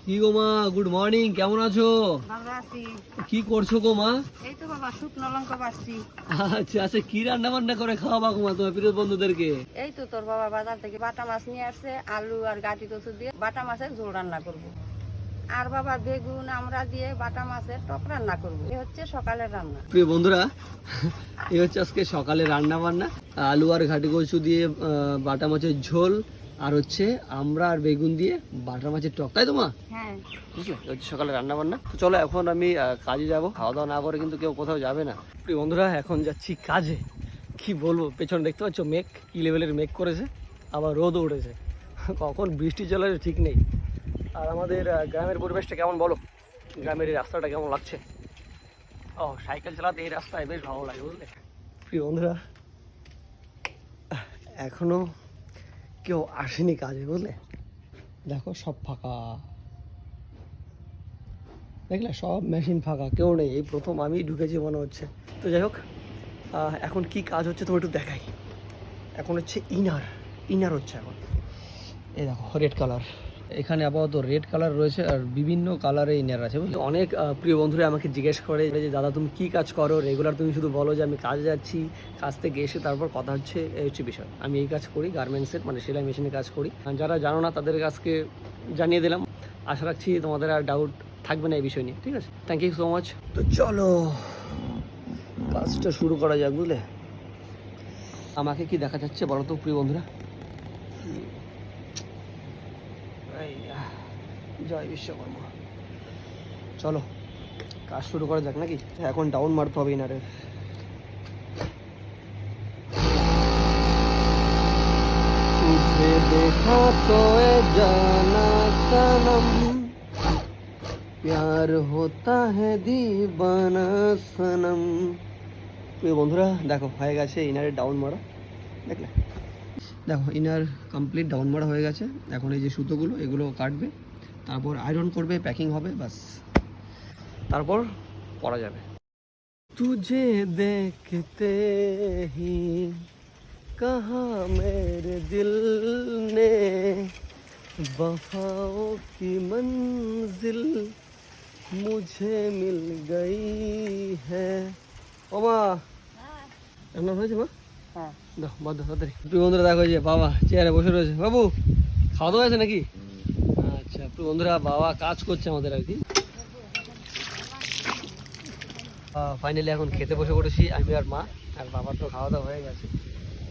কি গো মা, good morning, কেমন আছো? ভালো আছি। কি করছো গো মা? এই তো বাবা শুকনো লঙ্কা বাছছি। আচ্ছা আচ্ছা, কি রান্না বান্না করে খাওয়াবা গো মা তোমার প্রিয় বন্ধুদেরকে? এই তো তোর বাবা বাজার থেকে বাটা মাছ নিয়ে আসছে, আলু আর গাটি কচু দিয়ে বাটা মাছের ঝোল রান্না করব। আর বাবা বেগুন আমরা দিয়ে বাটা মাছের টক রান্না করব। এই হচ্ছে সকালের রান্না। প্রিয় বন্ধুরা, এই হচ্ছে আজকে সকালে রান্না বান্না। আলু আর ঘাটি কচু দিয়ে বাটা মাছের ঝোল, আর হচ্ছে আমরা আর বেগুন দিয়ে বাটা মাছের টক, তাই তো মা? হ্যাঁ, বুঝলে, এই হচ্ছে সকালে রান্না বান্না। তো চলো এখন আমি কাজে যাব। খাওয়া দাওয়া না করে কিন্তু কেউ কোথাও যাবে না। প্রিয় বন্ধুরা, এখন যাচ্ছি কাজে। কি বলবো, পেছনে দেখতে পাচ্ছ মেঘ, কি লেভেলের মেঘ করেছে, আবার রোদও উঠেছে। কখন বৃষ্টি চলে আসে ঠিক নেই। আর আমাদের গ্রামের পরিবেশটা কেমন বলো? গ্রামের এই রাস্তাটা কেমন লাগছে? ও, সাইকেল চালাতে এই রাস্তায় বেশ ভালো লাগে, বুঝলে। প্রিয় বন্ধুরা, এখনো কেউ আসেনি কাজে, বুঝলে। দেখো সব ফাঁকা, দেখলে সব মেশিন ফাঁকা, কেউ নেই। এই প্রথম আমি ঢুকেছি মনে হচ্ছে। তো যাই হোক, এখন কি কাজ হচ্ছে তোমার একটু দেখাই। এখন হচ্ছে ইনার হচ্ছে এখন। এই দেখো রেড কালার, এখানে আপাতত রেড কালার রয়েছে, আর বিভিন্ন কালারে ইনার আছে। অনেক প্রিয় বন্ধুরা আমাকে জিজ্ঞেস করে যে দাদা তুমি কি কাজ করো রেগুলার, তুমি শুধু বলো যে আমি কাজে যাচ্ছি, কাজ থেকে এসে তারপর কথা হচ্ছে। এই হচ্ছে বিষয়, আমি এই কাজ করি, গার্মেন্টসের মানে সেলাই মেশিনে কাজ করি। যারা জানো না তাদের কাছকে জানিয়ে দিলাম। আশা রাখছি তোমাদের আর ডাউট থাকবে না এই বিষয় নিয়ে, ঠিক আছে? Thank you so much. তো চলো কাজটা শুরু করা যাক, বুঝলে। আমাকে কি দেখা যাচ্ছে বলো তো প্রিয় বন্ধুরা? জয় বিশ্বকর্মা। চলো কাজ শুরু করা যাক নাকি? এখন ডাউন মারতে হবে ইনারের। तुझे देखा तो ए जाना सनम, प्यार होता है दीवाना सनम। প্রিয় বন্ধুরা দেখো হয়ে গেছে ইনারের ডাউন মারা, দেখলে? দেখো ইনার কমপ্লিট ডাউন মারা হয়ে গেছে। এখন এই যে সুতোগুলো এগুলো কাটবে, তারপর আয়রন করবে, প্যাকিং হবে, বাস তারপর পরা যাবে। তুঝে দেখতে হি कहा मेरे दिल ने वफाओं की मंजिल मुझे मिल गई है। ও মা, রান্না হয়েছে মা? হ্যাঁ। দাও বাদ তাড়াতাড়ি। প্রিয় বন্ধুরা দেখো যে বাবা চেয়ারে বসে রয়েছে। বাবু খাওয়া দাওয়া হয়েছে নাকি? আচ্ছা প্রিয় বন্ধুরা, বাবা কাজ করছে আমাদের আর কি। ফাইনালি এখন খেতে বসে পড়েছি আমি আর মা, আর বাবার তো খাওয়া দাওয়া হয়ে গেছে।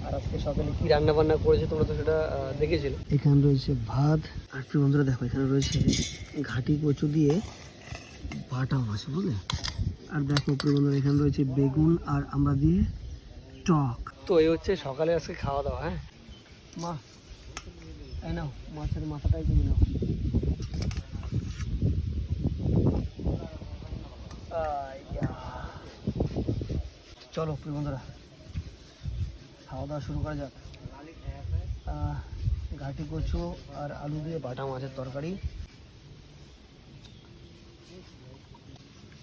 আর আজকে সকালে কি রান্না বান্না করেছে তোমরা তো সেটা দেখেছিলে। এখানে রয়েছে ভাত, আর প্রিয় বন্ধুরা দেখো এখানে রয়েছে ঘাটি কচু দিয়ে বাটা মাছ, বুঝলে। আর দেখো প্রিয় বন্ধুরা এখানে রয়েছে বেগুন আর আমরা দিয়ে টক। তো এই হচ্ছে সকালে আজকে খাওয়া দাওয়া। হ্যাঁ মা, এই নাও মাছের মাথাটাই তুমি নাও। চলো প্রিয় বন্ধুরা খাওয়া দাওয়া শুরু করা যাক। ঘাটি কচু আর আলু দিয়ে বাটা মাছের তরকারি।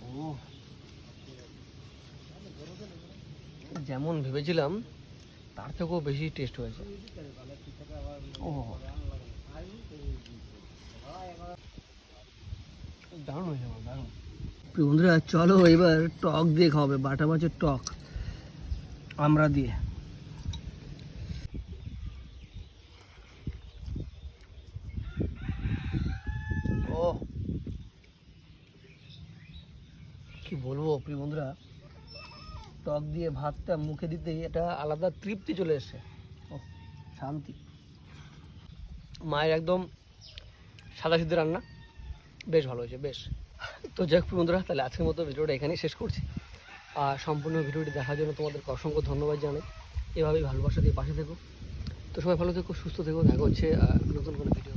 ও, যেমন ভেবেছিলাম তার থেকেও বেশি টেস্ট হয়েছে। ও দারুণ হয়েছে, দারুণ। প্রিয় বন্ধুরা চলো এবার টক দিয়ে খাওয়াবে, বাটা মাছের টক আমরা দিয়ে। ও কি বলবো প্রিয় বন্ধুরা, টক দিয়ে ভাতটা মুখে দিতেই এটা আলাদা তৃপ্তি চলে এসছে। ও শান্তি। মায়ের একদম সাদা সিদ্ধ রান্না, বেশ ভালো হয়েছে বেশ। তো যাক প্রিয় বন্ধুরা, তাহলে আজকের মতো ভিডিওটা এখানেই শেষ করছি। আর সম্পূর্ণ ভিডিওটি দেখার জন্য তোমাদেরকে অসংখ্য ধন্যবাদ জানাই। এভাবেই ভালোবাসা দিয়ে পাশে থেকো। তো সবাই ভালো থেকো, সুস্থ থেকো, দেখা হচ্ছে নতুন কোনো ভিডিও।